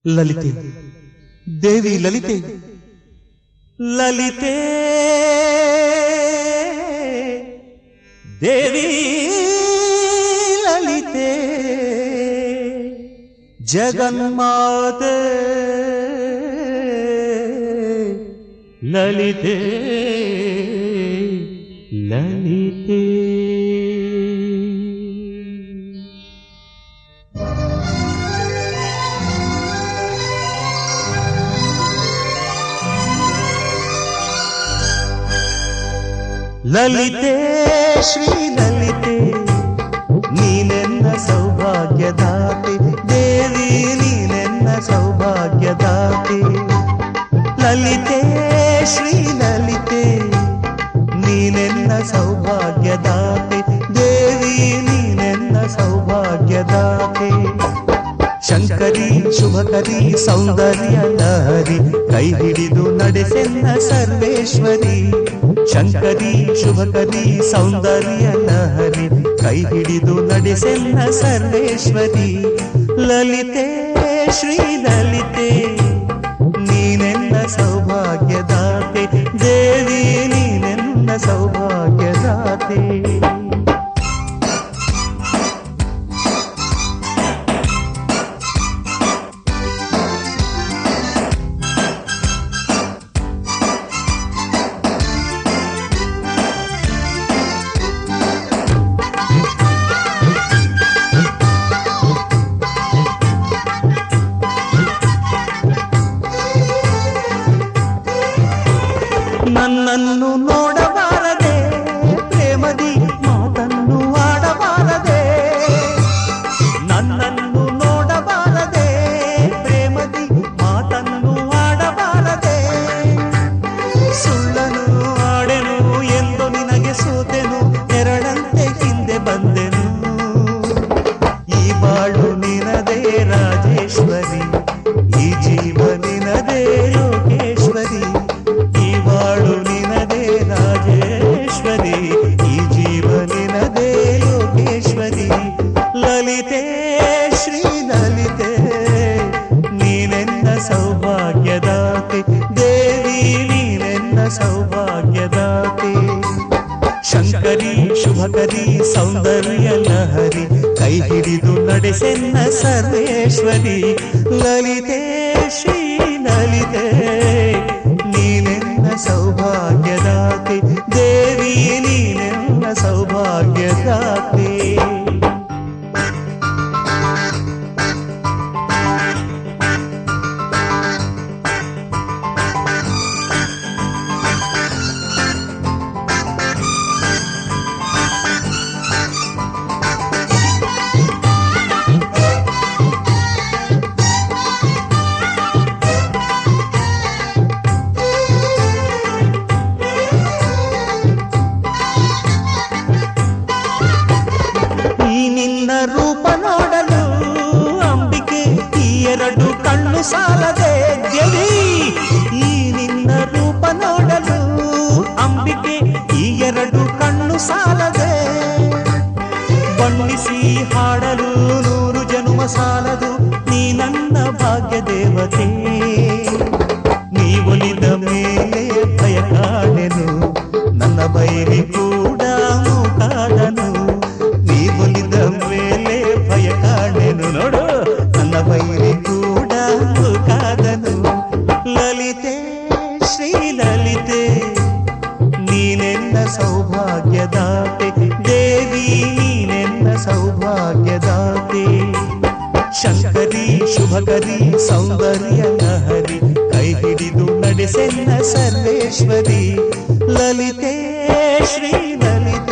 ಲಲಿತೆ, ದೇವಿ ಲಲಿತೆ, ಲಲಿತೆ ದೇವಿ ಲಲಿತೆ, ಜಗನ್ಮಾತೆ ಲಲಿತೆ ಲಲಿತೆ. ಲಲಿತೆ ಶ್ರೀ ಲಲಿತೆ, ನೀನೆನ್ನ ಸೌಭಾಗ್ಯದಾತೆ, ದೇವಿ ನೀನೆನ್ನ ಸೌಭಾಗ್ಯದಾತೆ. ಲಲಿತೆ ಶ್ರೀ ಲಲಿತೆ, ನೀನೆನ್ನ ಸೌಭಾಗ್ಯದಾತೆ, ದೇವಿ ನೀನೆನ್ನ ಸೌಭಾಗ್ಯದಾತೆ. ಶಂಕರಿ ಶುಭಕರಿ ಸೌಂದರ್ಯ ಲಹರಿ, ಕೈ ಹಿಡಿದು ನಡೆಸೆನ್ನ ಸರ್ವೇಶ್ವರಿ. ಶಂಕರಿ ಶುಭಕರಿ ಸೌಂದರ್ಯ ಲಹರಿ, ಕೈ ಹಿಡಿದು ನಡೆಸೆನ್ನ ಸರ್ವೇಶ್ವರಿ. ಲಲಿತೆ ಶ್ರೀ ಲಲಿತೆ, ನೀನೆನ್ನ ಸೌಭಾಗ್ಯದಾತೆ, ದೇವಿ ನೀನೆನ್ನ ಸೌಭಾಗ್ಯದಾತೆ. ನನ್ನನ್ನು ನೋಡಬಾರದೆ ಪ್ರೇಮದಿ ಮಾತನ್ನು ಆಡಬಾರದೆ, ನನ್ನನ್ನು ನೋಡಬಾರದೆ ಪ್ರೇಮದಿ ಮಾತನ್ನು ಆಡಬಾರದೆ. ಸುಳ್ಳನು ಆಡೆನು ಎಂದು ನಿನಗೆ ಸೋತೆನು, ಎರಡಂತೆ ಹಿಂದೆ ಬಂದೆನು. ಈ ಬಾಳು ನಿನದೇ ರಾಜೇಶ್ವರಿ, ಈ ಜೀವ ನಿನದೇ ಯೋಗೇಶ್ವರಿ. ಈ ಬಾಳು ನಿನದೇ ರಾಜೇಶ್ವರಿ, ಈ ಜೀವ ನಿನದೇ ಯೋಗೇಶ್ವರಿ. ಲಲಿತೆ ಶ್ರೀ ಲಲಿತೆ, ನೀನೆನ್ನ ಸೌಭಾಗ್ಯದಾತೆ, ದೇವಿ ನೀನೆನ್ನ ಸೌಭಾಗ್ಯದಾತೆ. ಶಂಕರಿ ಶುಭಕರಿ ಸೌಂದರ್ಯ ಲಹರಿ, ಕೈ ಹಿಡಿದು ನಡೆಸೆನ್ನ ಸರ್ವೇಶ್ವರಿ. ಲಲಿತೆ ಶ್ರೀ ಲಲಿತೆ, ನೀನೆನ್ನ ಸೌಭಾಗ್ಯದಾತೆ, ದೇವಿ ನೀನೆನ್ನ ಸೌಭಾಗ್ಯದಾತೆ. ನಿನ್ನ ರೂಪ ನೋಡಲು ಅಂಬಿಕೆ ಈ ಎರಡು ಕಣ್ಣು ಸಾಲದೆ ಗೆಲಿ. ಈ ನಿನ್ನ ರೂಪ ನೋಡಲು ಅಂಬಿಕೆ ಈ ಎರಡು ಕಣ್ಣು ಸಾಲದೆ. ಬಣ್ಣಿಸಿ ಹಾಡಲು 100 ಜನುಮ ಸಾಲದು, ನೀ ನನ್ನ ಭಾಗ್ಯ ದೇವತೆ. ನೀ ಒಲಿದ ಮೇಲೆ ಭಯ ಕಾಡೆನು, ನನ್ನ ಬೈರಿ ಕೂಡ ಮೂಕಾದನು. ನೀ ಒಲಿದ ಮೇಲೆ ಭಯ ಕಾಡೆನು, ನೋಡು ನನ್ನ ಬೈರಿ ಕೂಡ ಮೂಕಾದನು. ಲಲಿತೆ ಶ್ರೀ ಲಲಿತೆ, ನೀನೆನ್ನ ಸೌಭಾಗ್ಯದಾತೆ, ದೇವಿ ನೀನೆನ್ನ ಸೌಭಾಗ್ಯದಾತೆ. ಶಂಕರಿ ಶುಭಕರಿ ಸೌಂದರ್ಯ ಲಹರಿ, ಕೈ ಹಿಡಿದು ನಡೆಸೆನ್ನ ಸರ್ವೇಶ್ವರಿ. ಲಲಿತೆ ಶ್ರೀ ಲಲಿತೆ.